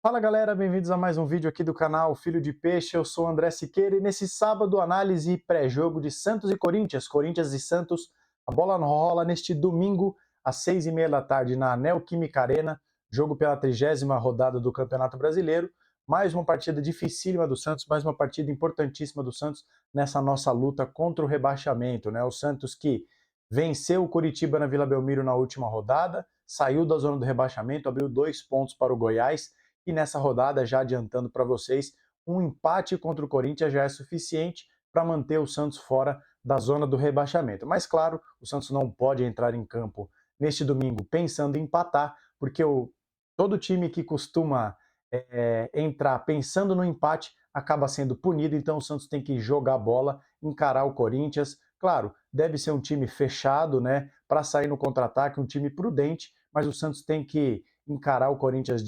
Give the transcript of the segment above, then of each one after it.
Fala galera, bem-vindos a mais um vídeo aqui do canal Filho de Peixe. Eu sou o André Siqueira e nesse sábado, análise pré-jogo de Santos e Corinthians. Corinthians e Santos, a bola não rola neste domingo às 6h30 da tarde na Neoquímica Arena, jogo pela 30ª rodada do Campeonato Brasileiro. Mais uma partida dificílima do Santos, mais uma partida importantíssima do Santos nessa nossa luta contra o rebaixamento, né? O Santos que venceu o Coritiba na Vila Belmiro na última rodada, saiu da zona do rebaixamento, abriu 2 pontos para o Goiás. E nessa rodada, já adiantando para vocês, um empate contra o Corinthians já é suficiente para manter o Santos fora da zona do rebaixamento. Mas claro, o Santos não pode entrar em campo neste domingo pensando em empatar, porque todo time que costuma entrar pensando no empate acaba sendo punido, então o Santos tem que jogar a bola, encarar o Corinthians. Claro, deve ser um time fechado, né, para sair no contra-ataque, um time prudente, mas o Santos tem que encarar o Corinthians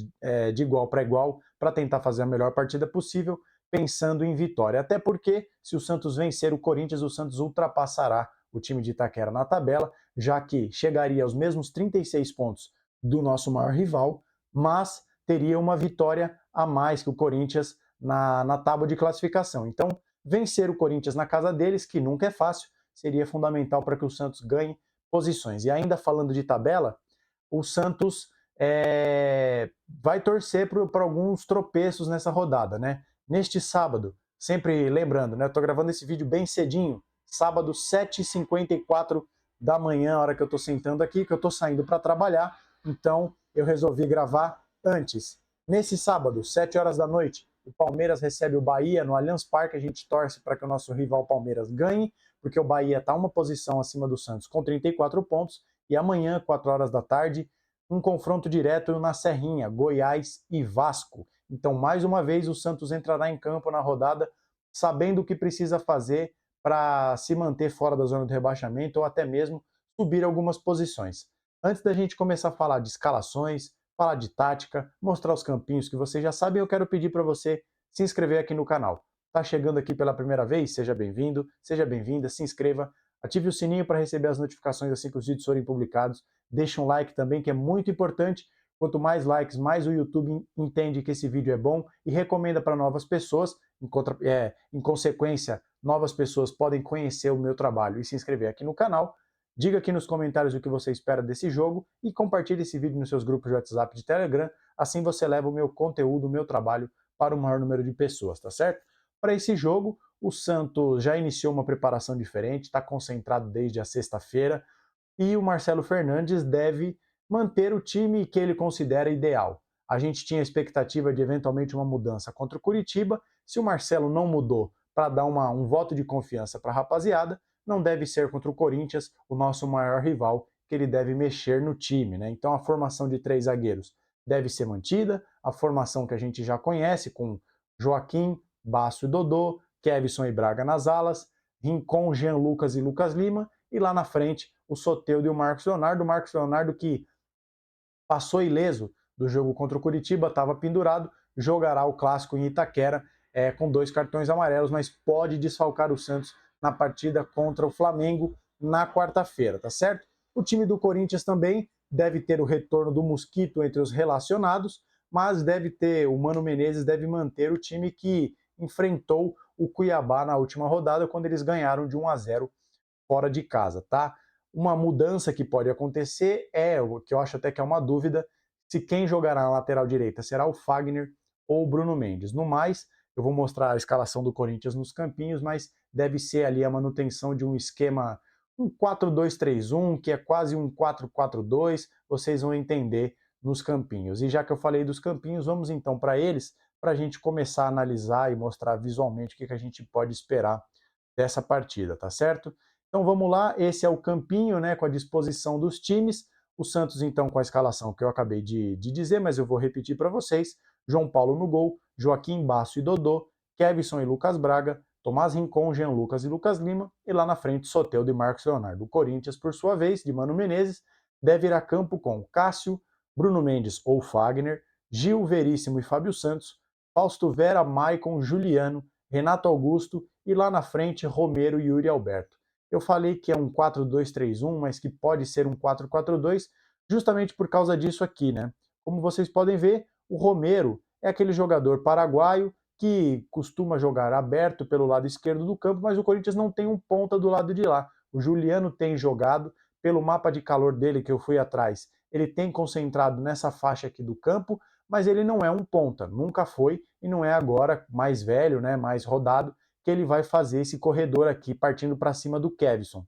de igual para igual para tentar fazer a melhor partida possível, pensando em vitória. Até porque, se o Santos vencer o Corinthians, o Santos ultrapassará o time de Itaquera na tabela, já que chegaria aos mesmos 36 pontos do nosso maior rival, mas teria uma vitória a mais que o Corinthians na tábua de classificação. Então, vencer o Corinthians na casa deles, que nunca é fácil, seria fundamental para que o Santos ganhe posições. E ainda falando de tabela, o Santos vai torcer para alguns tropeços nessa rodada, né? Neste sábado, sempre lembrando, né? Eu tô gravando esse vídeo bem cedinho, sábado 7h54 da manhã, a hora que eu tô sentando aqui, que eu tô saindo para trabalhar, então eu resolvi gravar antes. Nesse sábado, 7 horas da noite, o Palmeiras recebe o Bahia no Allianz Parque. A gente torce para que o nosso rival Palmeiras ganhe, porque o Bahia está uma posição acima do Santos com 34 pontos. E amanhã, 4 horas da tarde, um confronto direto na Serrinha, Goiás e Vasco. Então, mais uma vez, o Santos entrará em campo na rodada sabendo o que precisa fazer para se manter fora da zona do rebaixamento ou até mesmo subir algumas posições. Antes da gente começar a falar de escalações, falar de tática, mostrar os campinhos que vocês já sabem, eu quero pedir para você se inscrever aqui no canal. Tá chegando aqui pela primeira vez? Seja bem-vindo, seja bem-vinda, se inscreva, ative o sininho para receber as notificações assim que os vídeos forem publicados. Deixa um like também, que é muito importante. Quanto mais likes, mais o YouTube entende que esse vídeo é bom e recomenda para novas pessoas. Em consequência, novas pessoas podem conhecer o meu trabalho e se inscrever aqui no canal. Diga aqui nos comentários o que você espera desse jogo e compartilhe esse vídeo nos seus grupos de WhatsApp e de Telegram. Assim você leva o meu conteúdo, o meu trabalho para o maior número de pessoas, tá certo? Para esse jogo, o Santos já iniciou uma preparação diferente, está concentrado desde a sexta-feira e o Marcelo Fernandes deve manter o time que ele considera ideal. A gente tinha a expectativa de eventualmente uma mudança contra o Curitiba. Se o Marcelo não mudou para dar um voto de confiança para a rapaziada, não deve ser contra o Corinthians, o nosso maior rival, que ele deve mexer no time, né? Então a formação de 3 zagueiros deve ser mantida, a formação que a gente já conhece, com Joaquim, Basso e Dodô, Kevson e Braga nas alas, Rincon, Jean Lucas e Lucas Lima, e lá na frente o Soteldo e o Marcos Leonardo que passou ileso do jogo contra o Curitiba, estava pendurado, jogará o clássico em Itaquera com 2 cartões amarelos, mas pode desfalcar o Santos na partida contra o Flamengo na quarta-feira, tá certo? O time do Corinthians também deve ter o retorno do Mosquito entre os relacionados, mas o Mano Menezes deve manter o time que enfrentou o Cuiabá na última rodada, quando eles ganharam de 1-0 fora de casa, tá? Uma mudança que pode acontecer o que eu acho até que é uma dúvida, se quem jogará na lateral direita será o Fagner ou o Bruno Mendes. No mais, eu vou mostrar a escalação do Corinthians nos campinhos, mas deve ser ali a manutenção de um esquema, um 4-2-3-1, que é quase um 4-4-2, vocês vão entender nos campinhos. E já que eu falei dos campinhos, vamos então para eles, para a gente começar a analisar e mostrar visualmente o que a gente pode esperar dessa partida, tá certo? Então vamos lá, esse é o campinho, né, com a disposição dos times. O Santos, então, com a escalação que eu acabei de dizer, mas eu vou repetir para vocês. João Paulo no gol, Joaquim Basso e Dodô, Kevson e Lucas Braga, Tomás Rincon, Jean Lucas e Lucas Lima, e lá na frente Soteldo e Marcos Leonardo. O Corinthians, por sua vez, de Mano Menezes, deve ir a campo com Cássio, Bruno Mendes ou Fagner, Gil Veríssimo e Fábio Santos, Fausto Vera, Maicon, Juliano, Renato Augusto e lá na frente Romero e Yuri Alberto. Eu falei que é um 4-2-3-1, mas que pode ser um 4-4-2, justamente por causa disso aqui, né? Como vocês podem ver, o Romero é aquele jogador paraguaio que costuma jogar aberto pelo lado esquerdo do campo, mas o Corinthians não tem um ponta do lado de lá. O Juliano tem jogado, pelo mapa de calor dele que eu fui atrás, ele tem concentrado nessa faixa aqui do campo, mas ele não é um ponta, nunca foi e não é agora, mais velho, né, mais rodado, que ele vai fazer esse corredor aqui partindo para cima do Kevson.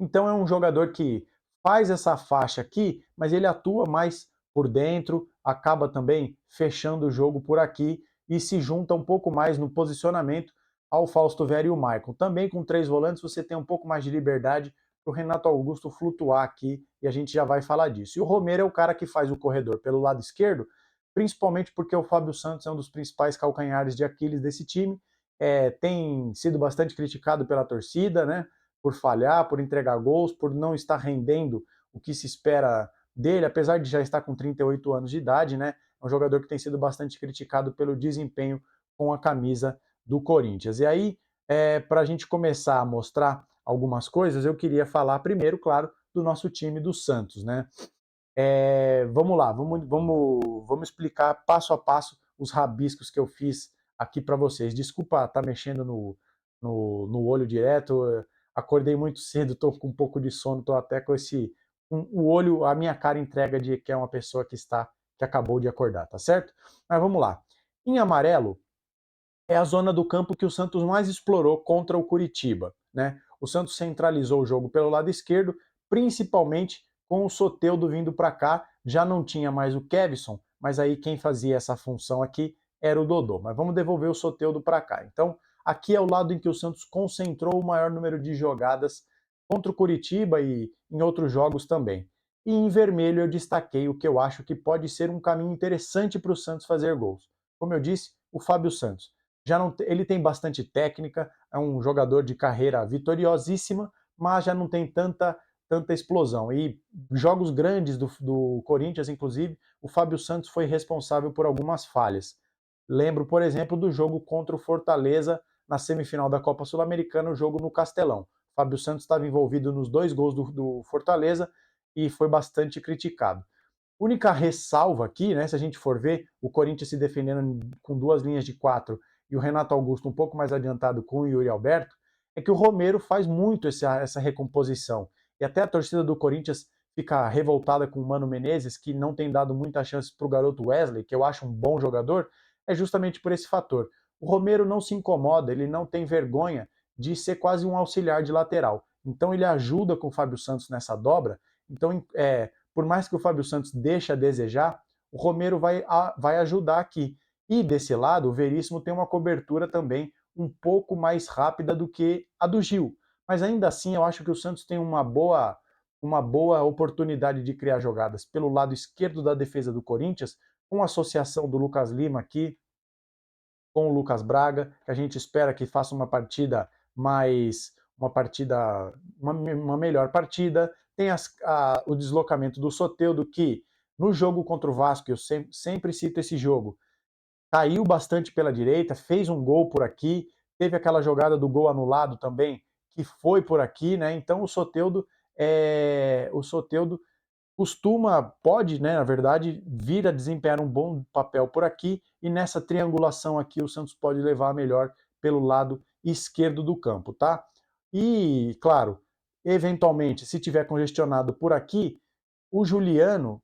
Então é um jogador que faz essa faixa aqui, mas ele atua mais por dentro, acaba também fechando o jogo por aqui e se junta um pouco mais no posicionamento ao Fausto Vera e o Maicon. Também com 3 volantes você tem um pouco mais de liberdade para o Renato Augusto flutuar aqui e a gente já vai falar disso. E o Romero é o cara que faz o corredor pelo lado esquerdo, principalmente porque o Fábio Santos é um dos principais calcanhares de Aquiles desse time, tem sido bastante criticado pela torcida, né? Por falhar, por entregar gols, por não estar rendendo o que se espera dele, apesar de já estar com 38 anos de idade, né? É um jogador que tem sido bastante criticado pelo desempenho com a camisa do Corinthians. E aí, para a gente começar a mostrar algumas coisas, eu queria falar primeiro, claro, do nosso time do Santos, né? Vamos lá, vamos explicar passo a passo os rabiscos que eu fiz aqui para vocês. Desculpa estar mexendo no olho direto, acordei muito cedo, estou com um pouco de sono, estou até com o olho, a minha cara entrega de que é uma pessoa que acabou de acordar, tá certo? Mas vamos lá. Em amarelo é a zona do campo que o Santos mais explorou contra o Curitiba, né? O Santos centralizou o jogo pelo lado esquerdo, principalmente com o Soteldo vindo para cá, já não tinha mais o Kevson, mas aí quem fazia essa função aqui era o Dodô. Mas vamos devolver o Soteldo para cá. Então, aqui é o lado em que o Santos concentrou o maior número de jogadas contra o Curitiba e em outros jogos também. E em vermelho eu destaquei o que eu acho que pode ser um caminho interessante para o Santos fazer gols. Como eu disse, o Fábio Santos. Já não, ele tem bastante técnica, é um jogador de carreira vitoriosíssima, mas já não tem tanta explosão. E jogos grandes do Corinthians, inclusive, o Fábio Santos foi responsável por algumas falhas. Lembro, por exemplo, do jogo contra o Fortaleza na semifinal da Copa Sul-Americana, o jogo no Castelão. O Fábio Santos estava envolvido nos 2 gols do Fortaleza e foi bastante criticado. Única ressalva aqui, né, se a gente for ver o Corinthians se defendendo com 2 linhas de 4 e o Renato Augusto um pouco mais adiantado com o Yuri Alberto, é que o Romero faz muito essa recomposição. E até a torcida do Corinthians fica revoltada com o Mano Menezes, que não tem dado muita chance para o garoto Wesley, que eu acho um bom jogador, é justamente por esse fator. O Romero não se incomoda, ele não tem vergonha de ser quase um auxiliar de lateral. Então ele ajuda com o Fábio Santos nessa dobra. Então, por mais que o Fábio Santos deixe a desejar, o Romero vai ajudar aqui. E desse lado, o Veríssimo tem uma cobertura também um pouco mais rápida do que a do Gil. Mas ainda assim, eu acho que o Santos tem uma boa oportunidade de criar jogadas pelo lado esquerdo da defesa do Corinthians, com a associação do Lucas Lima aqui, com o Lucas Braga, que a gente espera que faça uma partida mais uma melhor partida. Tem o deslocamento do Soteldo, que no jogo contra o Vasco, eu sempre cito esse jogo, caiu bastante pela direita, fez um gol por aqui, teve aquela jogada do gol anulado também, que foi por aqui, né? Então o Soteldo pode, né, na verdade, vir a desempenhar um bom papel por aqui, e nessa triangulação aqui o Santos pode levar melhor pelo lado esquerdo do campo, tá? E, claro, eventualmente, se tiver congestionado por aqui, o Juliano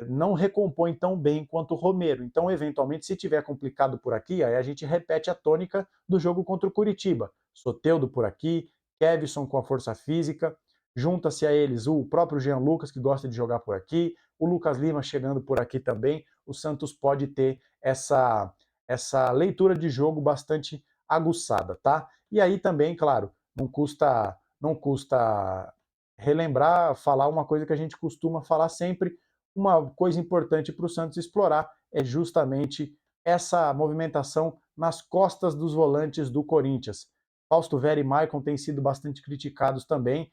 não recompõe tão bem quanto o Romero. Então, eventualmente, se tiver complicado por aqui, aí a gente repete a tônica do jogo contra o Curitiba. Soteldo por aqui, Kevson com a força física, junta-se a eles o próprio Jean Lucas, que gosta de jogar por aqui, o Lucas Lima chegando por aqui também. O Santos pode ter essa leitura de jogo bastante aguçada, tá? E aí também, claro, não custa relembrar, falar uma coisa que a gente costuma falar sempre. Uma coisa importante para o Santos explorar é justamente essa movimentação nas costas dos volantes do Corinthians. Fausto Vera e Maicon têm sido bastante criticados também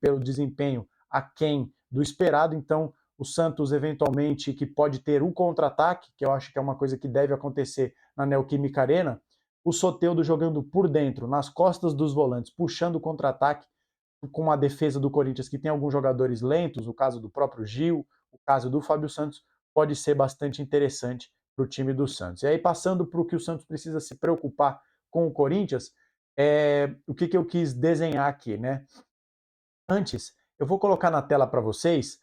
pelo desempenho aquém do esperado, então o Santos eventualmente que pode ter um contra-ataque, que eu acho que é uma coisa que deve acontecer na Neoquímica Arena, o Soteldo jogando por dentro, nas costas dos volantes, puxando o contra-ataque, com a defesa do Corinthians, que tem alguns jogadores lentos, o caso do próprio Gil, o caso do Fábio Santos, pode ser bastante interessante para o time do Santos. E aí, passando para o que o Santos precisa se preocupar com o Corinthians, o que eu quis desenhar aqui, né? Antes, eu vou colocar na tela para vocês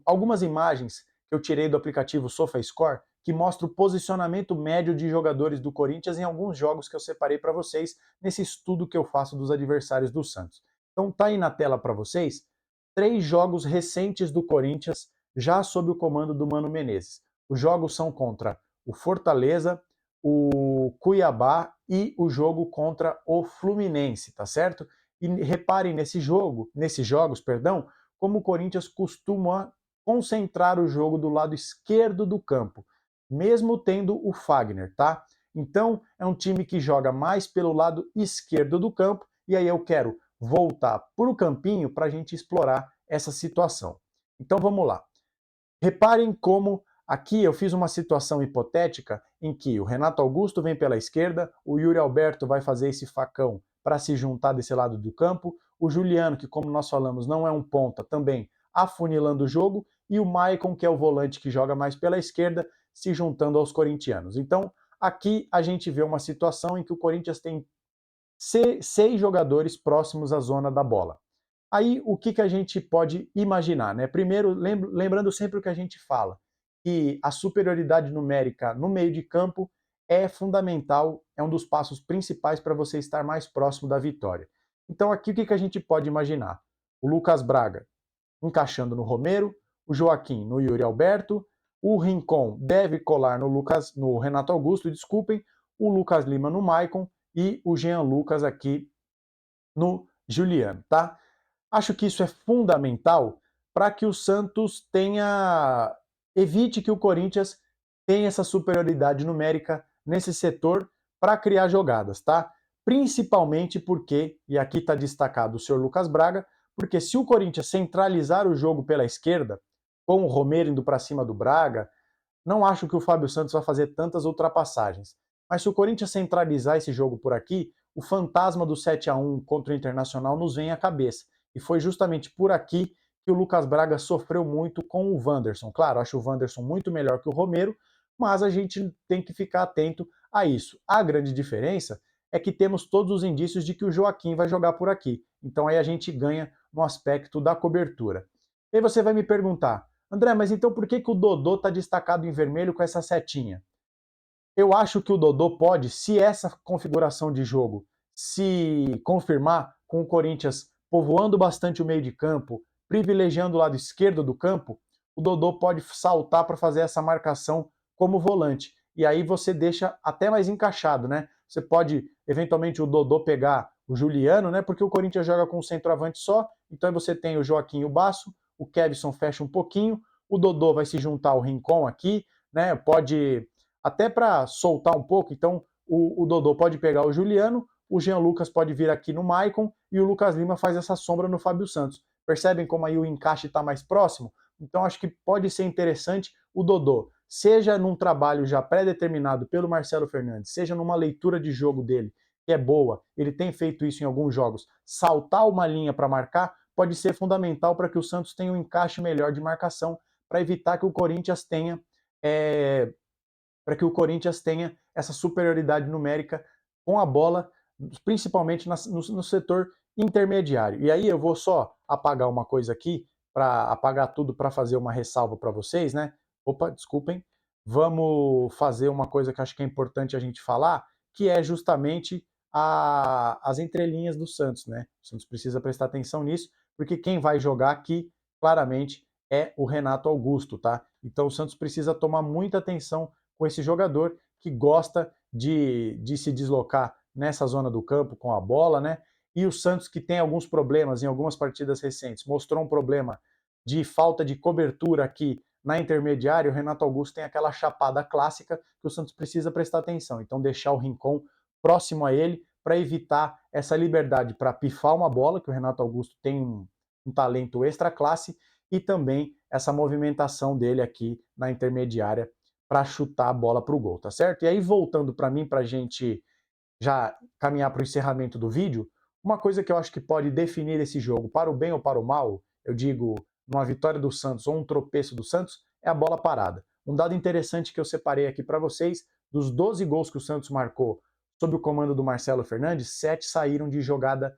algumas imagens que eu tirei do aplicativo SofaScore que mostra o posicionamento médio de jogadores do Corinthians em alguns jogos que eu separei para vocês nesse estudo que eu faço dos adversários do Santos. Então tá aí na tela para vocês 3 jogos recentes do Corinthians já sob o comando do Mano Menezes. Os jogos são contra o Fortaleza, o Cuiabá e o jogo contra o Fluminense, tá certo? E reparem nesses jogos, perdão, como o Corinthians costuma concentrar o jogo do lado esquerdo do campo, mesmo tendo o Fagner, tá? Então, é um time que joga mais pelo lado esquerdo do campo, e aí eu quero voltar para o campinho para a gente explorar essa situação. Então, vamos lá. Reparem como aqui eu fiz uma situação hipotética em que o Renato Augusto vem pela esquerda, o Yuri Alberto vai fazer esse facão para se juntar desse lado do campo, o Juliano, que como nós falamos não é um ponta, também afunilando o jogo, e o Maicon, que é o volante que joga mais pela esquerda, se juntando aos corintianos. Então, aqui a gente vê uma situação em que o Corinthians tem 6 jogadores próximos à zona da bola. Aí, o que a gente pode imaginar, né? Primeiro, lembrando sempre o que a gente fala, que a superioridade numérica no meio de campo é fundamental, é um dos passos principais para você estar mais próximo da vitória. Então, aqui o que a gente pode imaginar? O Lucas Braga encaixando no Romero, o Joaquim no Yuri Alberto, o Rincon deve colar no Renato Augusto, desculpem, o Lucas Lima no Maicon e o Jean Lucas aqui no Juliano, tá? Acho que isso é fundamental para que o Santos evite que o Corinthians tenha essa superioridade numérica nesse setor para criar jogadas, tá? Principalmente porque, e aqui está destacado o senhor Lucas Braga, porque se o Corinthians centralizar o jogo pela esquerda, com o Romero indo para cima do Braga, não acho que o Fábio Santos vai fazer tantas ultrapassagens. Mas se o Corinthians centralizar esse jogo por aqui, o fantasma do 7-1 contra o Internacional nos vem à cabeça. E foi justamente por aqui que o Lucas Braga sofreu muito com o Wanderson. Claro, acho o Wanderson muito melhor que o Romero, mas a gente tem que ficar atento a isso. A grande diferença é que temos todos os indícios de que o Joaquim vai jogar por aqui. Então aí a gente ganha no aspecto da cobertura. E aí você vai me perguntar, André, mas então por que o Dodô está destacado em vermelho com essa setinha? Eu acho que o Dodô pode, se essa configuração de jogo se confirmar, com o Corinthians povoando bastante o meio de campo, privilegiando o lado esquerdo do campo, o Dodô pode saltar para fazer essa marcação como volante. E aí você deixa até mais encaixado, né? Você pode, eventualmente, o Dodô pegar o Juliano, né? Porque o Corinthians joga com um centroavante só, então aí você tem o Joaquim e o Basso, o Kevson fecha um pouquinho, o Dodô vai se juntar ao Rincon aqui, né? Pode até para soltar um pouco, então o Dodô pode pegar o Juliano, o Jean Lucas pode vir aqui no Maicon e o Lucas Lima faz essa sombra no Fábio Santos. Percebem como aí o encaixe está mais próximo? Então acho que pode ser interessante o Dodô, seja num trabalho já pré-determinado pelo Marcelo Fernandes, seja numa leitura de jogo dele, que é boa, ele tem feito isso em alguns jogos, saltar uma linha para marcar pode ser fundamental para que o Santos tenha um encaixe melhor de marcação, para evitar que o Corinthians tenha essa superioridade numérica com a bola, principalmente no setor intermediário. E aí eu vou só apagar uma coisa aqui, para apagar tudo para fazer uma ressalva para vocês, né? Opa, desculpem. Vamos fazer uma coisa que acho que é importante a gente falar, que é justamente as entrelinhas do Santos, né? O Santos precisa prestar atenção nisso, porque quem vai jogar aqui, claramente, é o Renato Augusto, tá? Então o Santos precisa tomar muita atenção com esse jogador que gosta de se deslocar nessa zona do campo com a bola, né? E o Santos, que tem alguns problemas em algumas partidas recentes, mostrou um problema de falta de cobertura aqui na intermediária. O Renato Augusto tem aquela chapada clássica que o Santos precisa prestar atenção. Então, deixar o Rincon próximo a ele para evitar essa liberdade para pifar uma bola, que o Renato Augusto tem um talento extra classe, e também essa movimentação dele aqui na intermediária para chutar a bola para o gol, tá certo? E aí, voltando para mim, para a gente já caminhar para o encerramento do vídeo, uma coisa que eu acho que pode definir esse jogo para o bem ou para o mal, eu digo, numa vitória do Santos ou um tropeço do Santos, é a bola parada. Um dado interessante que eu separei aqui para vocês, dos 12 gols que o Santos marcou sob o comando do Marcelo Fernandes, 7 saíram de jogada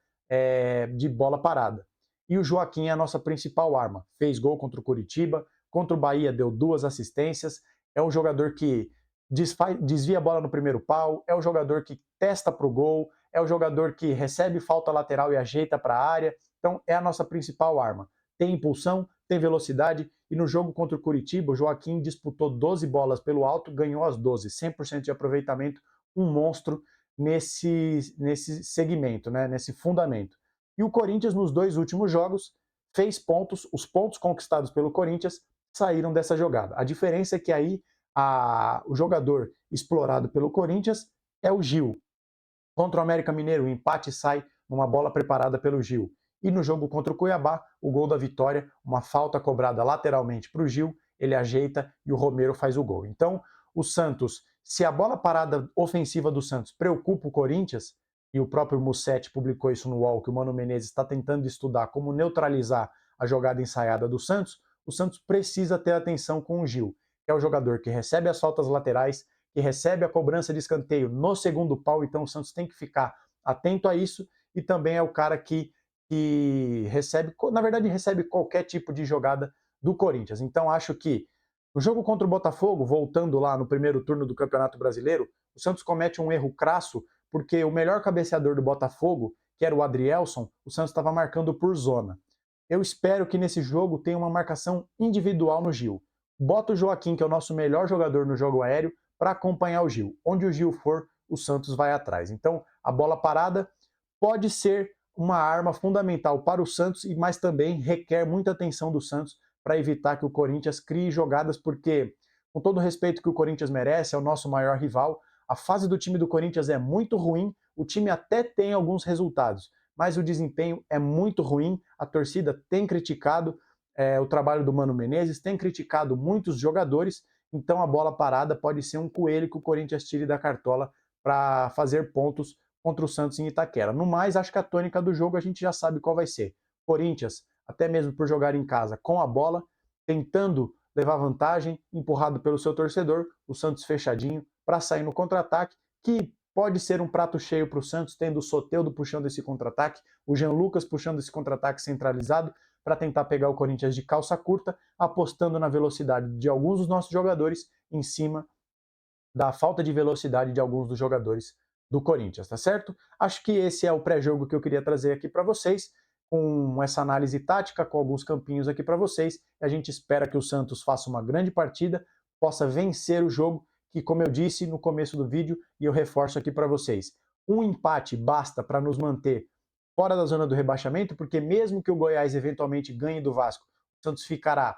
de bola parada. E o Joaquim é a nossa principal arma. Fez gol contra o Coritiba, contra o Bahia deu 2 assistências, é um jogador que desvia a bola no primeiro pau, é o jogador que testa para o gol, é o jogador que recebe falta lateral e ajeita para a área. Então é a nossa principal arma. Tem impulsão, tem velocidade, e no jogo contra o Coritiba, o Joaquim disputou 12 bolas pelo alto, ganhou as 12, 100% de aproveitamento, um monstro nesse segmento, né, nesse fundamento. E o Corinthians, nos 2 últimos jogos, fez pontos, os pontos conquistados pelo Corinthians saíram dessa jogada. A diferença é que aí o jogador explorado pelo Corinthians é o Gil. Contra o América Mineiro, o empate sai numa bola preparada pelo Gil. E no jogo contra o Cuiabá, o gol da vitória, uma falta cobrada lateralmente para o Gil, ele ajeita e o Romero faz o gol. Então, o Santos, se a bola parada ofensiva do Santos preocupa o Corinthians, e o próprio Mussetti publicou isso no UOL, que o Mano Menezes está tentando estudar como neutralizar a jogada ensaiada do Santos, o Santos precisa ter atenção com o Gil, que é o jogador que recebe as faltas laterais, que recebe a cobrança de escanteio no segundo pau, então o Santos tem que ficar atento a isso, e também é o cara que recebe, na verdade, recebe qualquer tipo de jogada do Corinthians. Então acho que no jogo contra o Botafogo, voltando lá no primeiro turno do Campeonato Brasileiro, o Santos comete um erro crasso, porque o melhor cabeceador do Botafogo, que era o Adrielson, o Santos estava marcando por zona. Eu espero que nesse jogo tenha uma marcação individual no Gil. Bota o Joaquim, que é o nosso melhor jogador no jogo aéreo, para acompanhar o Gil. Onde o Gil for, o Santos vai atrás. Então, a bola parada pode ser uma arma fundamental para o Santos, mas também requer muita atenção do Santos para evitar que o Corinthians crie jogadas, porque, com todo o respeito que o Corinthians merece, é o nosso maior rival, a fase do time do Corinthians é muito ruim, o time até tem alguns resultados, mas o desempenho é muito ruim, a torcida tem criticado o trabalho do Mano Menezes, tem criticado muitos jogadores, então a bola parada pode ser um coelho que o Corinthians tire da cartola para fazer pontos contra o Santos em Itaquera. No mais, acho que a tônica do jogo a gente já sabe qual vai ser. Corinthians, até mesmo por jogar em casa com a bola, tentando levar vantagem, empurrado pelo seu torcedor, o Santos fechadinho para sair no contra-ataque, que pode ser um prato cheio para o Santos, tendo o Soteldo puxando esse contra-ataque, o Jean Lucas puxando esse contra-ataque centralizado, para tentar pegar o Corinthians de calça curta, apostando na velocidade de alguns dos nossos jogadores em cima da falta de velocidade de alguns dos jogadores do Corinthians, tá certo? Acho que esse é o pré-jogo que eu queria trazer aqui para vocês, com essa análise tática, com alguns campinhos aqui para vocês. E a gente espera que o Santos faça uma grande partida, possa vencer o jogo, que, como eu disse no começo do vídeo, e eu reforço aqui para vocês, um empate basta para nos manter fora da zona do rebaixamento, porque mesmo que o Goiás eventualmente ganhe do Vasco, o Santos ficará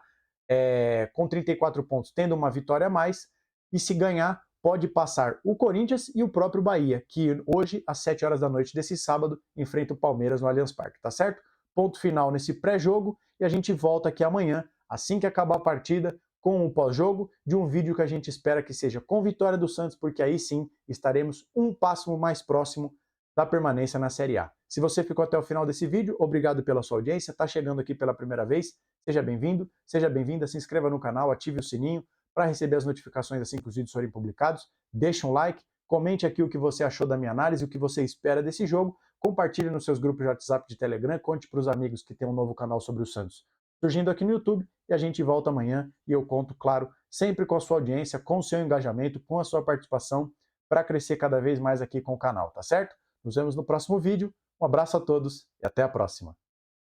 com 34 pontos, tendo uma vitória a mais, e se ganhar, pode passar o Corinthians e o próprio Bahia, que hoje, às 7 horas da noite desse sábado, enfrenta o Palmeiras no Allianz Parque, tá certo? Ponto final nesse pré-jogo, e a gente volta aqui amanhã, assim que acabar a partida, com o pós-jogo, de um vídeo que a gente espera que seja com vitória do Santos, porque aí sim estaremos um passo mais próximo da permanência na Série A. Se você ficou até o final desse vídeo, obrigado pela sua audiência, está chegando aqui pela primeira vez, seja bem-vindo, seja bem-vinda, se inscreva no canal, ative o sininho para receber as notificações assim que os vídeos forem publicados, deixe um like, comente aqui o que você achou da minha análise, o que você espera desse jogo, compartilhe nos seus grupos de WhatsApp, de Telegram, conte para os amigos que tem um novo canal sobre o Santos surgindo aqui no YouTube, e a gente volta amanhã, e eu conto, claro, sempre com a sua audiência, com o seu engajamento, com a sua participação, para crescer cada vez mais aqui com o canal, tá certo? Nos vemos no próximo vídeo, um abraço a todos e até a próxima.